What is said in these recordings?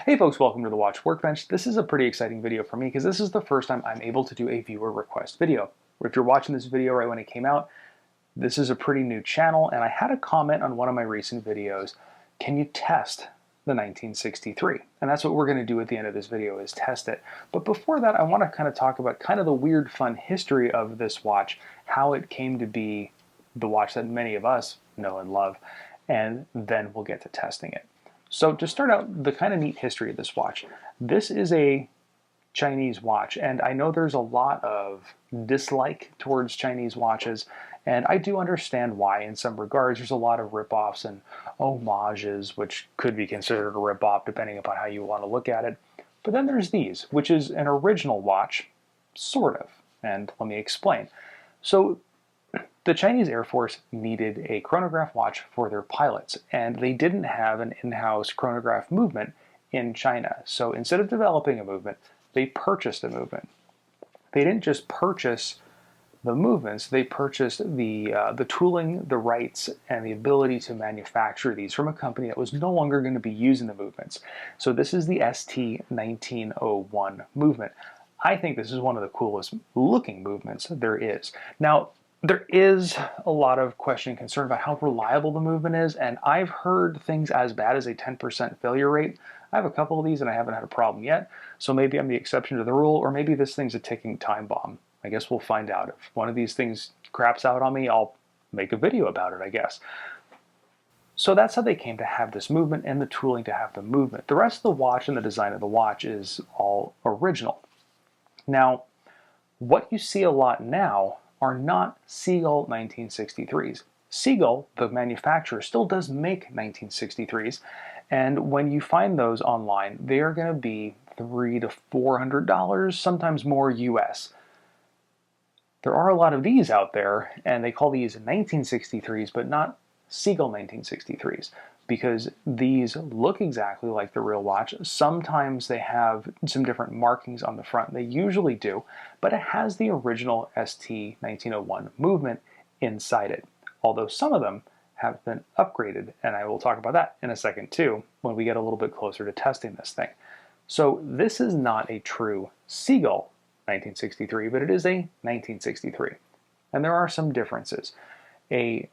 Hey folks, welcome to the Watch Workbench. This is a pretty exciting video for me because this is the first time I'm able to do a viewer request video. If you're watching this video right when it came out, this is a pretty new channel, and I had a comment on one of my recent videos, can you test the 1963? And that's what we're going to do at the end of this video, is test it. But before that, I want to kind of talk about kind of the weird fun history of this watch, how it came to be the watch that many of us know and love, and then we'll get to testing it. So to start out, the kind of neat history of this watch. This is a Chinese watch, and I know there's a lot of dislike towards Chinese watches, and I do understand why in some regards. There's a lot of ripoffs and homages, which could be considered a ripoff depending upon how you want to look at it. But then there's these, which is an original watch, sort of, and let me explain. So the Chinese Air Force needed a chronograph watch for their pilots, and they didn't have an in-house chronograph movement in China. So instead of developing a movement, they purchased a movement. They didn't just purchase the movements, they purchased the tooling, the rights, and the ability to manufacture these from a company that was no longer going to be using the movements. So this is the ST-1901 movement. I think this is one of the coolest looking movements there is. Now, there is a lot of question and concern about how reliable the movement is, and I've heard things as bad as a 10% failure rate. I have a couple of these and I haven't had a problem yet, so maybe I'm the exception to the rule, or maybe this thing's a ticking time bomb. I guess we'll find out. If one of these things craps out on me, I'll make a video about it, I guess. So that's how they came to have this movement and the tooling to have the movement. The rest of the watch and the design of the watch is all original. Now, what you see a lot now are not Seagull 1963s. Seagull, the manufacturer, still does make 1963s, and when you find those online, they are going to be $300 to $400, sometimes more US. There are a lot of these out there, and they call these 1963s, but not Seagull 1963s, because these look exactly like the real watch. Sometimes they have some different markings on the front. They usually do, but it has the original ST-1901 movement inside it, although some of them have been upgraded, and I will talk about that in a second too when we get a little bit closer to testing this thing. So this is not a true Seagull 1963, but it is a 1963, and there are some differences. A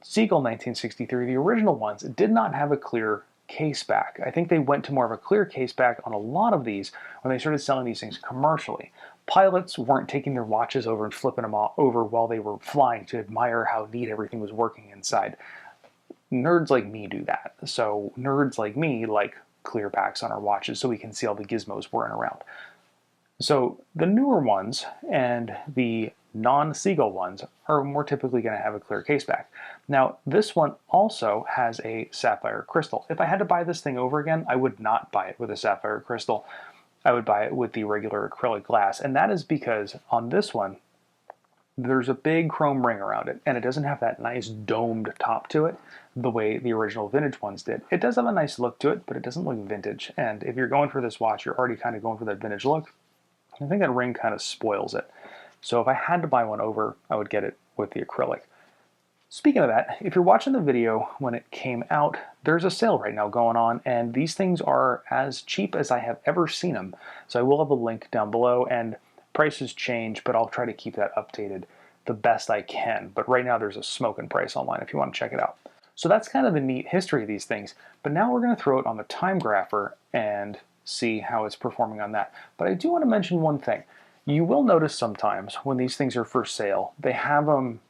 Seagull 1963, the original ones, did not have a clear case back. I think they went to more of a clear case back on a lot of these when they started selling these things commercially. Pilots weren't taking their watches over and flipping them over while they were flying to admire how neat everything was working inside. Nerds like me do that. So nerds like me like clear backs on our watches so we can see all the gizmos whirring around. So the newer ones and the non-Seagull ones are more typically going to have a clear case back. Now, this one also has a sapphire crystal. If I had to buy this thing over again, I would not buy it with a sapphire crystal. I would buy it with the regular acrylic glass, and that is because on this one, there's a big chrome ring around it, and it doesn't have that nice domed top to it the way the original vintage ones did. It does have a nice look to it, but it doesn't look vintage, and if you're going for this watch, you're already kind of going for that vintage look. I think that ring kind of spoils it. So if I had to buy one over, I would get it with the acrylic. Speaking of that, if you're watching the video when it came out, there's a sale right now going on, and these things are as cheap as I have ever seen them. So I will have a link down below, and prices change, but I'll try to keep that updated the best I can. But right now there's a smoking price online if you want to check it out. So that's kind of the neat history of these things. But now we're going to throw it on the time grapher and see how it's performing on that. But I do want to mention one thing. You will notice sometimes when these things are for sale, they have them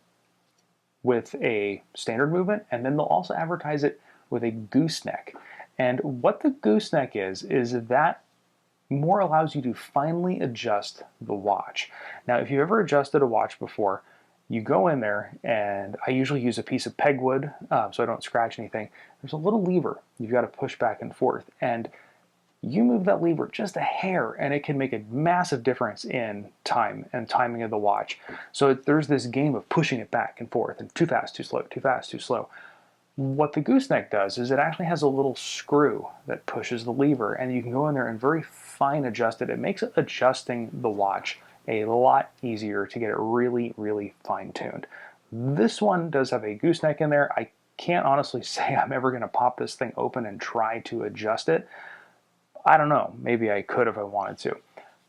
with a standard movement, and then they'll also advertise it with a gooseneck. And what the gooseneck is that more allows you to finely adjust the watch. Now, if you've ever adjusted a watch before, you go in there, and I usually use a piece of pegwood so I don't scratch anything. There's a little lever you've got to push back and forth, and you move that lever just a hair and it can make a massive difference in time and timing of the watch. So there's this game of pushing it back and forth and too fast, too slow, too fast, too slow. What the gooseneck does is it actually has a little screw that pushes the lever, and you can go in there and very fine adjust it. It makes adjusting the watch a lot easier to get it really, really fine-tuned. This one does have a gooseneck in there. I can't honestly say I'm ever going to pop this thing open and try to adjust it, I don't know, maybe I could if I wanted to.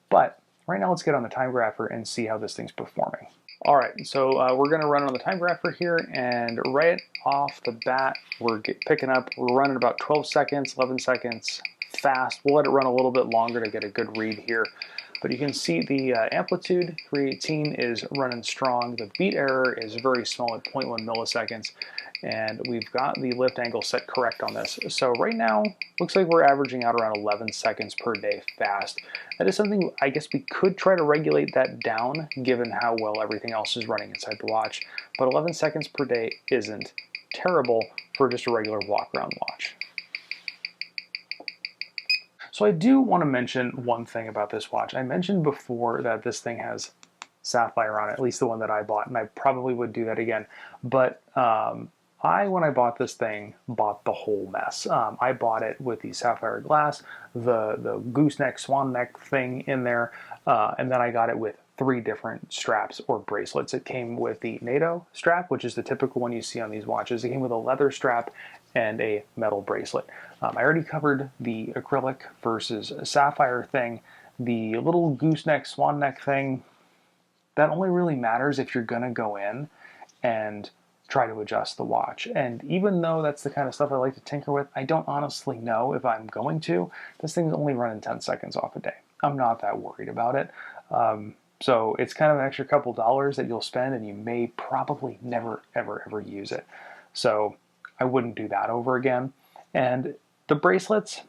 But right now let's get on the time grapher and see how this thing's performing. All right, so we're gonna run it on the time grapher here, and right off the bat, we're picking up, we're running about 12 seconds, 11 seconds, fast. We'll let it run a little bit longer to get a good read here. But you can see the amplitude 318 is running strong. The beat error is very small at 0.1 milliseconds. And we've got the lift angle set correct on this. So right now, looks like we're averaging out around 11 seconds per day fast. That is something I guess we could try to regulate that down given how well everything else is running inside the watch. But 11 seconds per day isn't terrible for just a regular walk around watch. So I do want to mention one thing about this watch. I mentioned before that this thing has sapphire on it, at least the one that I bought, and I probably would do that again. But when I bought this thing, bought the whole mess. I bought it with the sapphire glass, the gooseneck, swan neck thing in there, and then I got it with 3 different straps or bracelets. It came with the NATO strap, which is the typical one you see on these watches. It came with a leather strap and a metal bracelet. I already covered the acrylic versus sapphire thing. The little gooseneck, swan neck thing, that only really matters if you're gonna go in and try to adjust the watch. And even though that's the kind of stuff I like to tinker with, I don't honestly know if I'm going to. This thing's only running 10 seconds off a day. I'm not that worried about it. So it's kind of an extra couple dollars that you'll spend, and you may probably never, ever, ever use it. So I wouldn't do that over again. And the bracelets,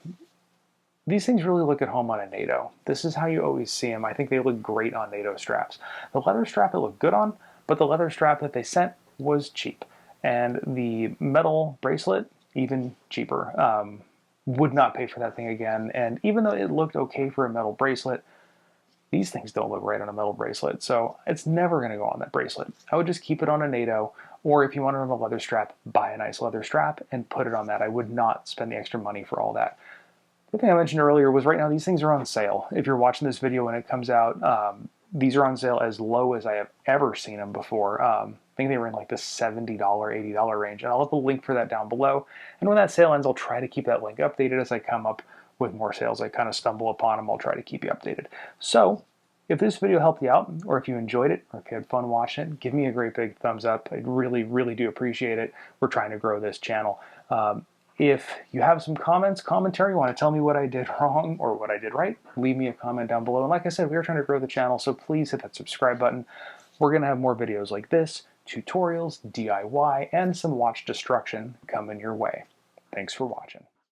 these things really look at home on a NATO. This is how you always see them. I think they look great on NATO straps. The leather strap it looked good on, but the leather strap that they sent was cheap. And the metal bracelet, even cheaper. Would not pay for that thing again. And even though it looked okay for a metal bracelet, these things don't look right on a metal bracelet, so it's never going to go on that bracelet. I would just keep it on a NATO, or if you want it on a leather strap, buy a nice leather strap and put it on that. I would not spend the extra money for all that. The thing I mentioned earlier was right now these things are on sale. If you're watching this video when it comes out, these are on sale as low as I have ever seen them before. I think they were in like the $70, $80 range, and I'll have a link for that down below. And when that sale ends, I'll try to keep that link updated as I come up with more sales. I kind of stumble upon them. I'll try to keep you updated. So if this video helped you out, or if you enjoyed it, or if you had fun watching it, give me a great big thumbs up. I really, really do appreciate it. We're trying to grow this channel. If you have some commentary, want to tell me what I did wrong or what I did right, leave me a comment down below. And like I said, we are trying to grow the channel, so please hit that subscribe button. We're going to have more videos like this, tutorials, DIY, and some watch destruction coming your way. Thanks for watching.